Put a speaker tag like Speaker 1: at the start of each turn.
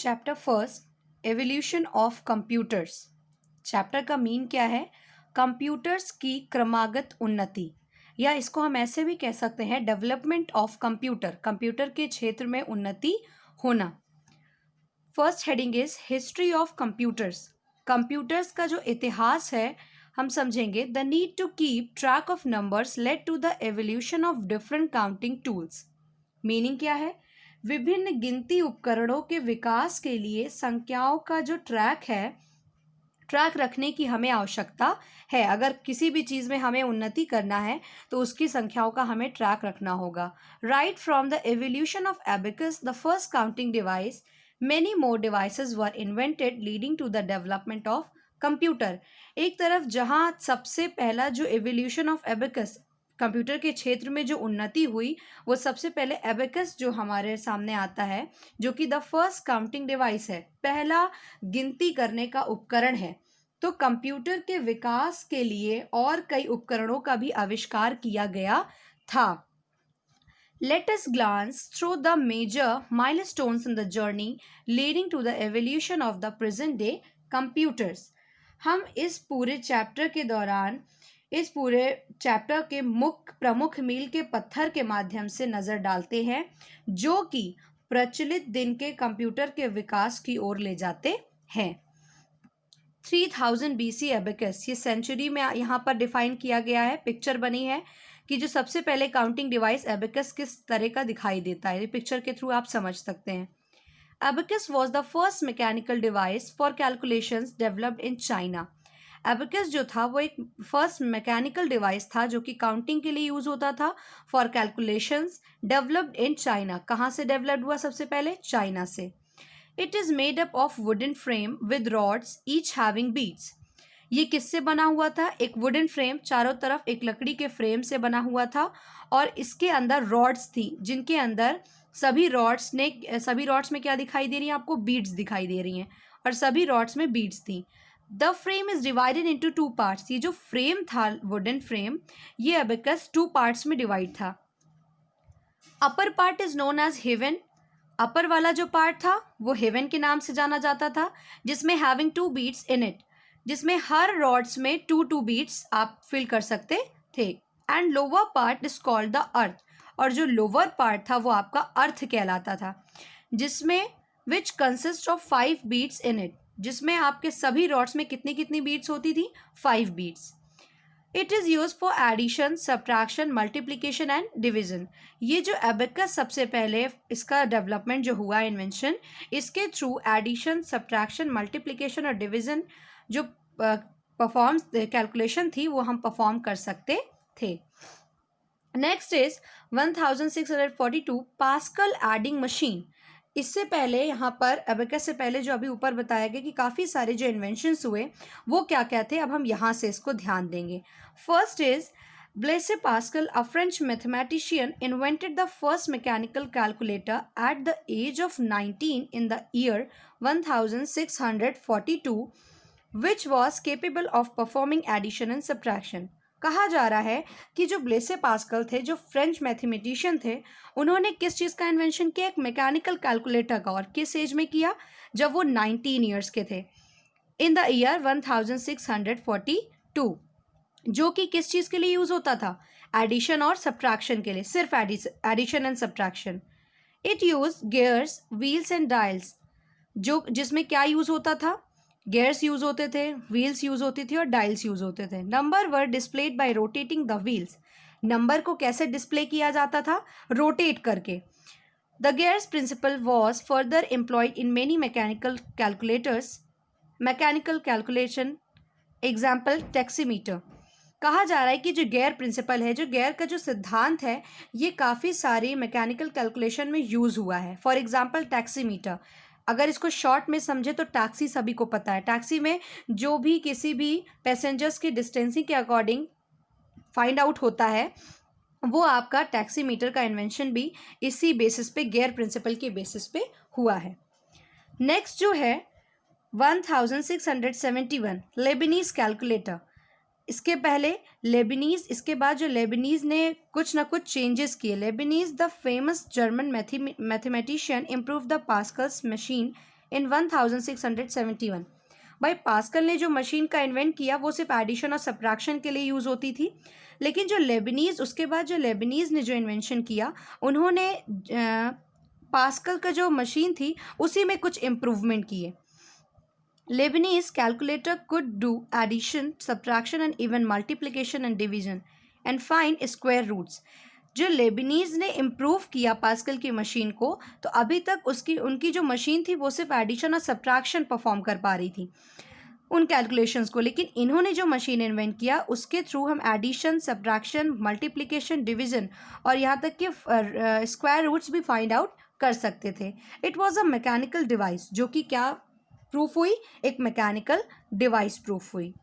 Speaker 1: Chapter first evolution of computers. Chapter का mean क्या है? कंप्यूटर्स की क्रमागत उन्नति, या इसको हम ऐसे भी कह सकते हैं डेवलपमेंट ऑफ कंप्यूटर, कंप्यूटर के क्षेत्र में उन्नति होना। First heading is history of computers. Computers का जो इतिहास है हम समझेंगे। The need to keep track of numbers led to the evolution of different counting tools. Meaning क्या है? विभिन्न गिनती उपकरणों के विकास के लिए संख्याओं का जो ट्रैक रखने की हमें आवश्यकता है। अगर किसी भी चीज़ में हमें उन्नति करना है तो उसकी संख्याओं का हमें ट्रैक रखना होगा। Right from the evolution of abacus, the first counting device, many more devices were invented leading to the development of computer। एक तरफ जहां सबसे पहला जो एवोल्यूशन ऑफ एबेकस, कंप्यूटर के क्षेत्र में जो उन्नति हुई, वो सबसे पहले एबेकस जो हमारे सामने आता है, जो कि द फर्स्ट काउंटिंग डिवाइस है, पहला गिनती करने का उपकरण है। तो कंप्यूटर के विकास के लिए और कई उपकरणों का भी आविष्कार किया गया था। Let us glance through the major milestones in the journey leading to the evolution of the present day computers। हम इस पूरे चैप्टर के दौरान इस पूरे चैप्टर के प्रमुख मील के पत्थर के माध्यम से नज़र डालते हैं, जो कि प्रचलित दिन के कंप्यूटर के विकास की ओर ले जाते हैं। 3000 BC एबेकस, ये सेंचुरी में यहाँ पर डिफाइन किया गया है। पिक्चर बनी है कि जो सबसे पहले काउंटिंग डिवाइस एबेकस किस तरह का दिखाई देता है। पिक्चर के थ्रू आप समझ सकते हैं। Abacus was the first mechanical device for calculations developed in China. Abacus जो था वो एक फर्स्ट मैकेनिकल डिवाइस था जो कि काउंटिंग के लिए यूज होता था for calculations, developed in China. कहाँ से डेवलप्ड हुआ? सबसे पहले चाइना से। It is made up of wooden frame with rods each having beads. ये किससे बना हुआ था? एक वुडन फ्रेम, चारों तरफ एक लकड़ी के फ्रेम से बना हुआ था, और इसके अंदर रॉड्स थी, जिनके अंदर सभी रॉड्स में क्या दिखाई दे रही हैं आपको? बीड्स दिखाई दे रही हैं, और सभी रॉड्स में बीड्स थी। The frame is divided into 2 parts. ये जो फ्रेम था, वुडन फ्रेम, ये एबेकस 2 पार्ट्स में डिवाइड था। Upper part is known as heaven. Upper वाला जो पार्ट था वो हेवन के नाम से जाना जाता था, जिसमें हैविंग 2 बीड्स इन इट, जिसमें हर रॉड्स में 2 बीड्स आप फिल कर सकते थे। And lower part is called the earth, और जो लोअर पार्ट था वो आपका अर्थ कहलाता था, जिसमें which consist of 5 beads in it, जिसमें आपके सभी रॉड्स में कितनी कितनी बीड्स होती थी? 5 beads. It is use for addition, subtraction, multiplication and division. ये जो एबेकस सबसे पहले इसका डेवलपमेंट जो हुआ, इन्वेंशन, इसके थ्रू एडिशन, सब्ट्रैक्शन, मल्टीप्लिकेशन और डिविजन जो कैलकुलेशन थी वो हम परफॉर्म कर सकते थे। Next is 1642 pascal adding machine. इससे पहले यहाँ पर एबेकस से पहले जो अभी ऊपर बताया गया कि काफ़ी सारे जो इन्वेंशंस हुए वो क्या क्या थे, अब हम यहाँ से इसको ध्यान देंगे। First is Blaise Pascal, a French mathematician, invented the first mechanical calculator at the age of 19 in the year 1642, which was capable of performing addition and subtraction. कहा जा रहा है कि जो ब्लेसे पास्कल थे, जो फ्रेंच मैथमेटिशियन थे, उन्होंने किस चीज़ का इन्वेंशन किया? एक मैकेनिकल कैलकुलेटर का। और किस एज में किया? जब वो 19 ईयर्स के थे, इन द ईयर 1642, जो कि किस चीज़ के लिए यूज़ होता था? एडिशन और सब्ट्रैक्शन के लिए, सिर्फ addition and subtraction. It use gears, wheels and dials, जिसमें क्या यूज़ होता था? गेयर्स यूज होते थे, व्हील्स यूज होती थी और डायल्स यूज होते थे। Number were displayed by rotating the wheels. Number को कैसे डिस्प्ले किया जाता था? रोटेट करके। The gears principle was further employed in many mechanical calculators, mechanical calculation, example taximeter. कहा जा रहा है कि जो गेयर प्रिंसिपल है, जो गेयर का जो सिद्धांत है, ये काफ़ी सारी मैकेनिकल कैलकुलेशन में यूज़ हुआ है। फॉर एग्जाम्पल टैक्सीमीटर, अगर इसको शॉर्ट में समझे तो टैक्सी सभी को पता है। टैक्सी में जो भी किसी भी पैसेंजर्स की डिस्टेंसिंग के अकॉर्डिंग फाइंड आउट होता है, वो आपका टैक्सी मीटर का इन्वेंशन भी इसी बेसिस पे, गेयर प्रिंसिपल के बेसिस पे हुआ है। नेक्स्ट जो है 1671 लेबनीज कैलकुलेटर। इसके पहले लेबनीज, इसके बाद जो लेबनीज ने कुछ ना कुछ चेंजेस किए। Leibniz the famous German mathematician improve the Pascal's machine in 1671। भाई पास्कल ने जो मशीन का इन्वेंट किया वो सिर्फ एडिशन और सब्ट्रैक्शन के लिए यूज़ होती थी, लेकिन जो लेबनीज़ उसके बाद जो लेबनीज़ ने जो इन्वेंशन किया उन्होंने पास्कल का जो मशीन थी उसी में कुछ इम्प्रूवमेंट किए। Lebanese calculator could do addition, subtraction and even multiplication and division and find square roots। जो लेबनीज ने इम्प्रूव किया पास्कल की मशीन को, तो अभी तक उनकी जो मशीन थी वो सिर्फ एडिशन और सब्ट्रैक्शन परफॉर्म कर पा रही थी उन कैलकुलेशंस को, लेकिन इन्होंने जो मशीन इन्वेंट किया उसके थ्रू हम एडिशन, सब्ट्रैक्शन, मल्टीप्लिकेशन, डिवीजन और यहाँ तक कि स्क्वायर रूट्स भी फाइंड आउट कर सकते थे। It was a mechanical device, जो कि क्या प्रूफ हुई, एक मैकेनिकल डिवाइस प्रूफ हुई।